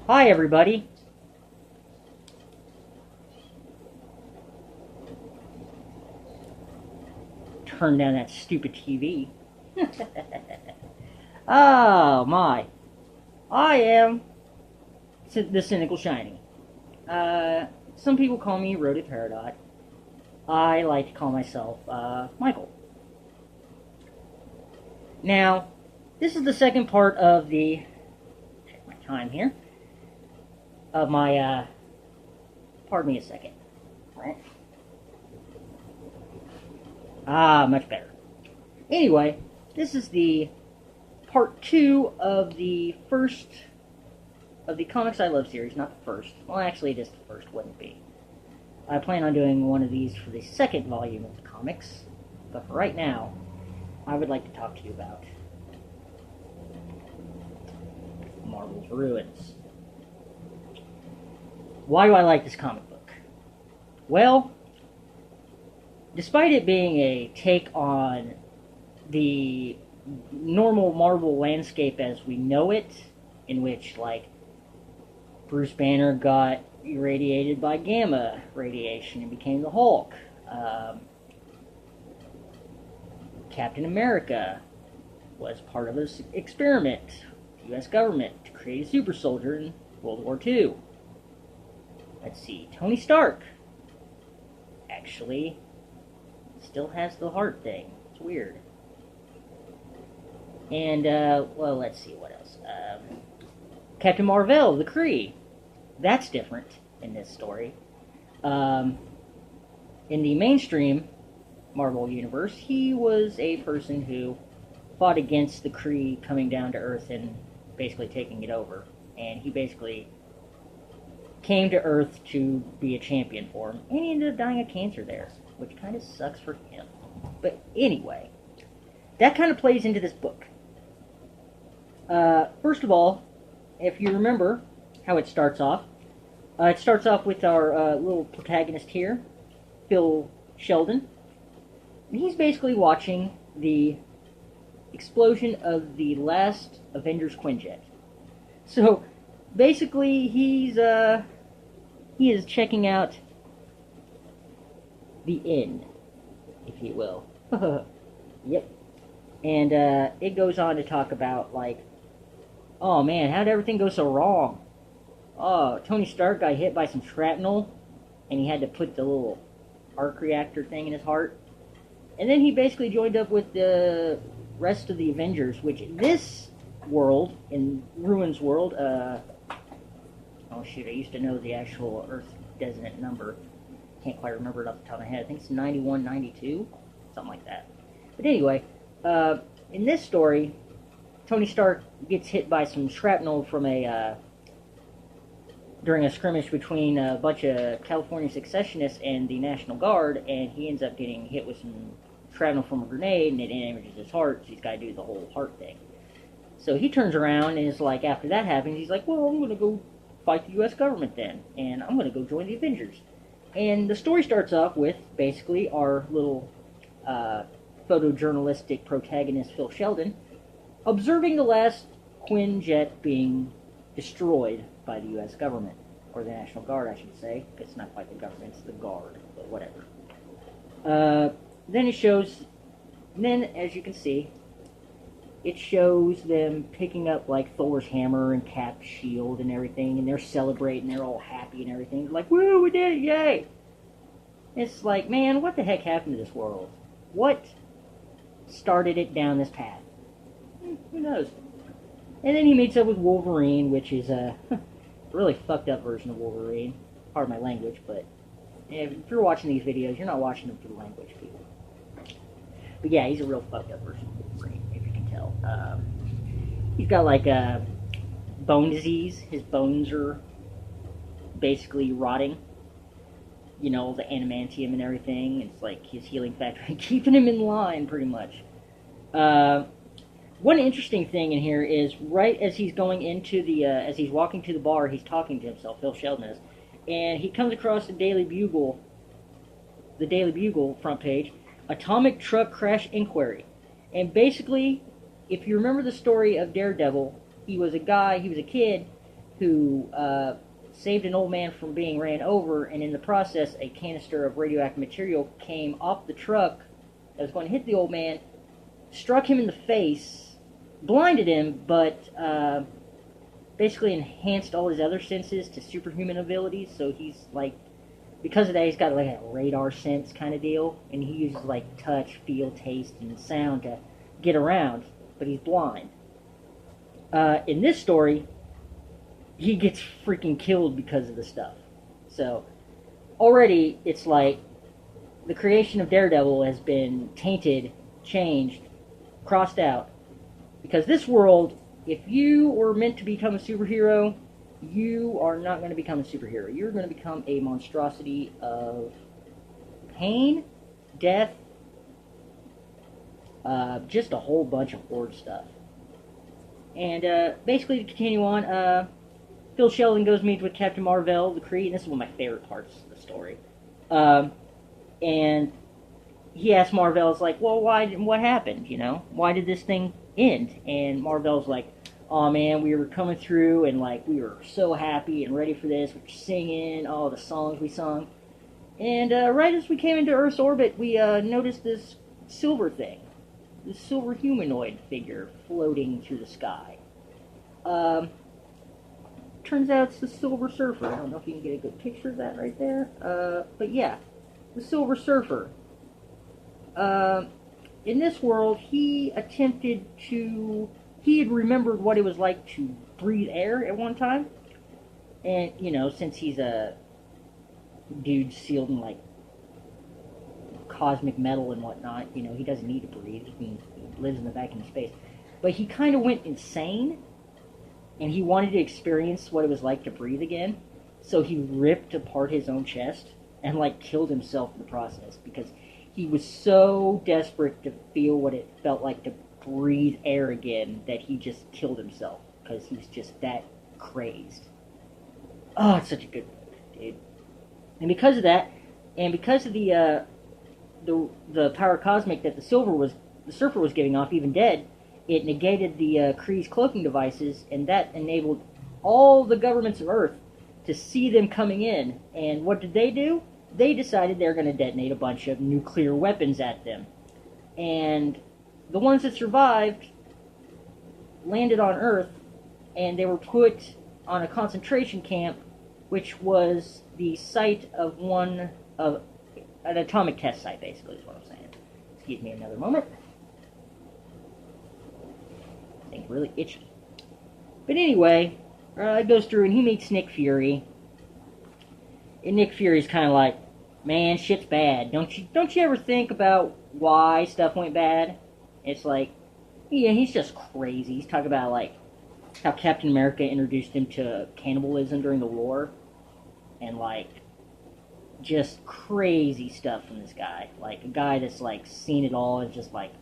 Hi, everybody. Turn down that stupid TV. Oh, my. I am the Cynical Shiny. Some people call me Rhoda Peridot. I like to call myself, Michael. Now, this is the second part of check my time here, of my, pardon me a second. Right. Much better. Anyway, this is the part 2 of the first of the Comics I Love series, not the first. Well, actually, it is the first, wouldn't be. I plan on doing one of these for the second volume of the comics, but for right now, I would like to talk to you about Marvel's Ruins. Why do I like this comic book? Well, despite it being a take on the normal Marvel landscape as we know it, in which, like, Bruce Banner got irradiated by gamma radiation and became the Hulk. Captain America was part of this experiment, U.S. government, to create a super soldier in World War II. Let's see, Tony Stark actually still has the heart thing. It's weird. And, well, let's see, what else? Captain Marvel, the Kree. That's different in this story. In the mainstream Marvel universe, he was a person who fought against the Kree coming down to Earth and basically taking it over. And he basically came to Earth to be a champion for him. And he ended up dying of cancer there, which kind of sucks for him. But anyway, that kind of plays into this book. First of all, if you remember how it starts off with our little protagonist here, Phil Sheldon. He's basically watching the explosion of the last Avengers Quinjet. So basically, he is checking out the end, if you will. Yep. And it goes on to talk about, like, oh man, how did everything go so wrong? Oh, Tony Stark got hit by some shrapnel, and he had to put the little arc reactor thing in his heart. And then he basically joined up with the rest of the Avengers, which this world, in Ruins world, oh shoot, I used to know the actual Earth designate number. Can't quite remember it off the top of my head. I think it's 9192, something like that. But anyway, in this story, Tony Stark gets hit by some shrapnel from during a skirmish between a bunch of California secessionists and the National Guard, and he ends up getting hit with some shrapnel from a grenade, and it damages his heart, so he's got to do the whole heart thing. So he turns around and is like, after that happens, he's like, well, I'm going to go fight the U.S. government then, and I'm going to go join the Avengers. And the story starts off with, basically, our little photojournalistic protagonist, Phil Sheldon, observing the last Quinjet being destroyed by the U.S. government, or the National Guard, I should say. It's not quite the government, it's the Guard, but whatever. Then it shows, as you can see, it shows them picking up, like, Thor's hammer and Cap's shield and everything, and they're celebrating, they're all happy and everything. They're like, woo, we did it, yay! It's like, man, what the heck happened to this world? What started it down this path? Who knows? And then he meets up with Wolverine, which is a really fucked up version of Wolverine. Pardon my language, but if you're watching these videos, you're not watching them for the language, people. But yeah, he's a real fucked up version of Wolverine, if you can tell. He's got like a bone disease. His bones are basically rotting. You know, the adamantium and everything. It's like his healing factor keeping him in line, pretty much. One interesting thing in here is right as he's going into as he's walking to the bar, he's talking to himself, Phil Sheldon is, and he comes across the Daily Bugle front page, Atomic Truck Crash Inquiry. And basically, if you remember the story of Daredevil, he was a kid who saved an old man from being ran over, and in the process, a canister of radioactive material came off the truck that was going to hit the old man, struck him in the face, blinded him, but basically enhanced all his other senses to superhuman abilities. So he's like, because of that, he's got like a radar sense kind of deal, and he uses like touch, feel, taste, and sound to get around, but he's blind. In this story, he gets freaking killed because of the stuff. So already it's like the creation of Daredevil has been tainted, changed, crossed out. Because this world, if you were meant to become a superhero, you are not going to become a superhero. You're going to become a monstrosity of pain, death, just a whole bunch of horde stuff. And basically, to continue on, Phil Sheldon goes meets with Captain Marvel, the Kree, and this is one of my favorite parts of the story. And he asks Marvel, it's like, well, what happened, you know? Why did this thing end? And Marvel's like, oh man, we were coming through, and like, we were so happy and ready for this. We were singing all the songs we sung. And right as we came into Earth's orbit, we noticed this silver thing. This silver humanoid figure floating through the sky. Turns out it's the Silver Surfer. I don't know if you can get a good picture of that right there. But yeah, the Silver Surfer. In this world, he had remembered what it was like to breathe air at one time. And, you know, since he's a dude sealed in, like, cosmic metal and whatnot, you know, he doesn't need to breathe. He lives in the vacuum of space. But he kind of went insane, and he wanted to experience what it was like to breathe again. So he ripped apart his own chest and, like, killed himself in the process, because he was so desperate to feel what it felt like to breathe air again that he just killed himself, because he's just that crazed. Oh, it's such a good book, dude. And because of that, and because of the power cosmic that the Surfer was giving off, even dead, it negated the Kree's cloaking devices, and that enabled all the governments of Earth to see them coming in. And what did they do? They decided they were going to detonate a bunch of nuclear weapons at them. And the ones that survived landed on Earth, and they were put on a concentration camp, which was the site of an atomic test site, basically, is what I'm saying. Excuse me another moment. Thing's really itchy. But anyway, it goes through, and he meets Nick Fury. And Nick Fury's kind of like, man, shit's bad. Don't you ever think about why stuff went bad? It's like, yeah, he's just crazy. He's talking about, like, how Captain America introduced him to cannibalism during the war. And, like, just crazy stuff from this guy. Like, a guy that's, like, seen it all and just like,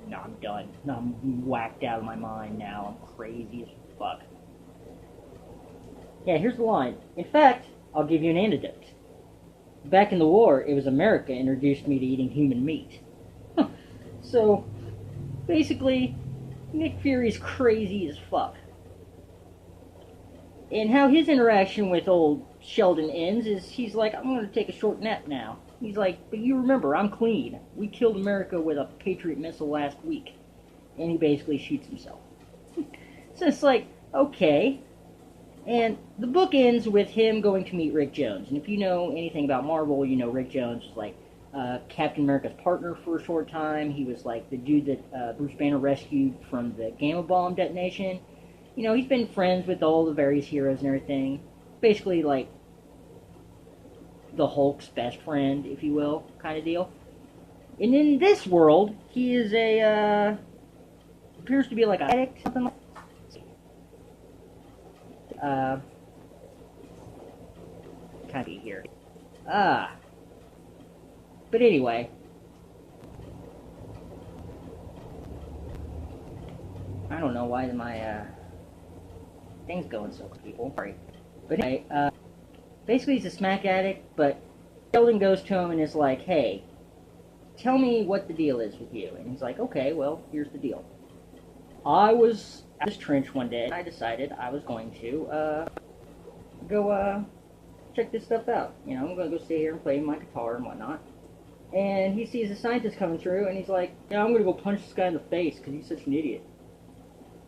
no, I'm done. No, I'm whacked out of my mind now. I'm crazy as fuck. Yeah, here's the line. In fact, I'll give you an antidote. Back in the war, it was America introduced me to eating human meat. So, basically, Nick Fury's crazy as fuck. And how his interaction with old Sheldon ends is he's like, I'm going to take a short nap now. He's like, but you remember, I'm clean. We killed America with a Patriot missile last week. And he basically shoots himself. So it's like, okay. And the book ends with him going to meet Rick Jones. And if you know anything about Marvel, you know Rick Jones was like Captain America's partner for a short time. He was like the dude that Bruce Banner rescued from the Gamma Bomb detonation. You know, he's been friends with all the various heroes and everything. Basically, like, the Hulk's best friend, if you will, kind of deal. And in this world, he is appears to be like an addict, something like that. Kind of be here. But anyway. I don't know why my, thing's going so people. Sorry. But anyway, basically he's a smack addict, but Sheldon goes to him and is like, hey, tell me what the deal is with you. And he's like, okay, well, here's the deal. I was out of this trench one day, and I decided I was going to go check this stuff out. You know, I'm going to go sit here and play my guitar and whatnot. And he sees a scientist coming through, and he's like, "Yeah, I'm going to go punch this guy in the face because he's such an idiot."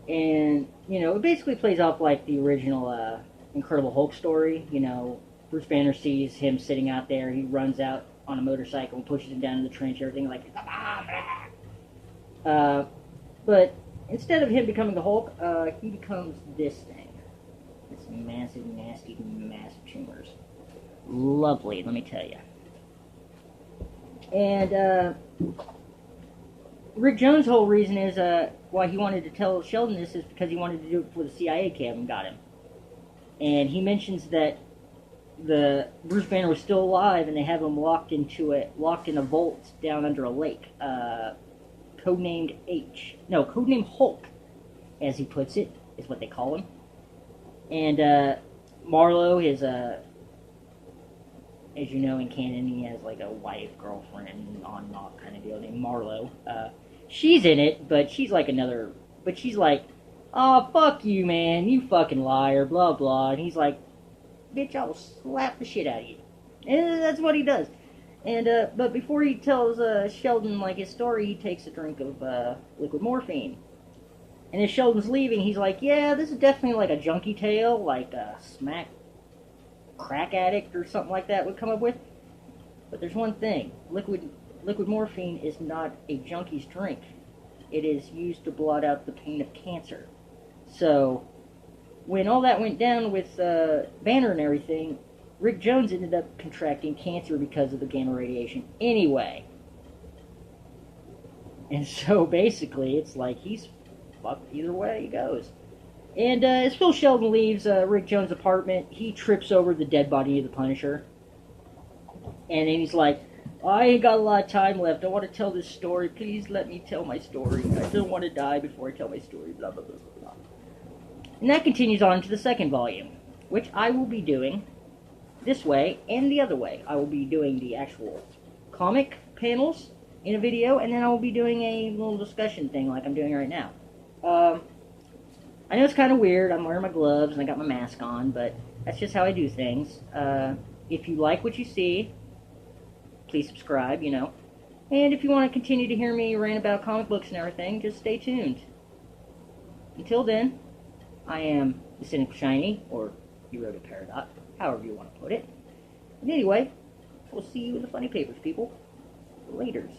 And, you know, it basically plays off like the original Incredible Hulk story. You know, Bruce Banner sees him sitting out there, he runs out on a motorcycle and pushes him down in the trench, everything like, but instead of him becoming the Hulk, he becomes this thing. This massive, nasty mass of tumors. Lovely, let me tell you. And Rick Jones' whole reason is why he wanted to tell Sheldon this is because he wanted to do it before the CIA came and got him. And he mentions that the Bruce Banner was still alive, and they have him locked in a vault down under a lake, codenamed Hulk, as he puts it, is what they call him. And Marlowe is as you know, in canon, he has like a wife, girlfriend, on and off kind of deal named Marlowe. She's in it, but she's like, "Oh, fuck you, man, you fucking liar, blah blah," and he's like, "Bitch, I will slap the shit out of you." And that's what he does. And but before he tells Sheldon like his story, he takes a drink of liquid morphine. And as Sheldon's leaving, he's like, "Yeah, this is definitely like a junkie tale, like a smack crack addict or something like that would come up with. But there's one thing: liquid morphine is not a junkie's drink. It is used to blot out the pain of cancer. So when all that went down with Banner and everything, Rick Jones ended up contracting cancer because of the gamma radiation anyway. And so basically, it's like he's fucked either way he goes. And as Phil Sheldon leaves Rick Jones' apartment, he trips over the dead body of the Punisher. And then he's like, "I ain't got a lot of time left. I want to tell this story. Please let me tell my story. I don't want to die before I tell my story." Blah, blah, blah, blah. And that continues on to the second volume, which I will be doing this way and the other way. I will be doing the actual comic panels in a video, and then I will be doing a little discussion thing like I'm doing right now. I know it's kind of weird. I'm wearing my gloves and I got my mask on, but that's just how I do things. If you like what you see, please subscribe, you know. And if you want to continue to hear me rant about comic books and everything, just stay tuned. Until then, I am the Cynical Shiny, or Erotic Paradox, however you want to put it. And anyway, we'll see you in the funny papers, people. Laters.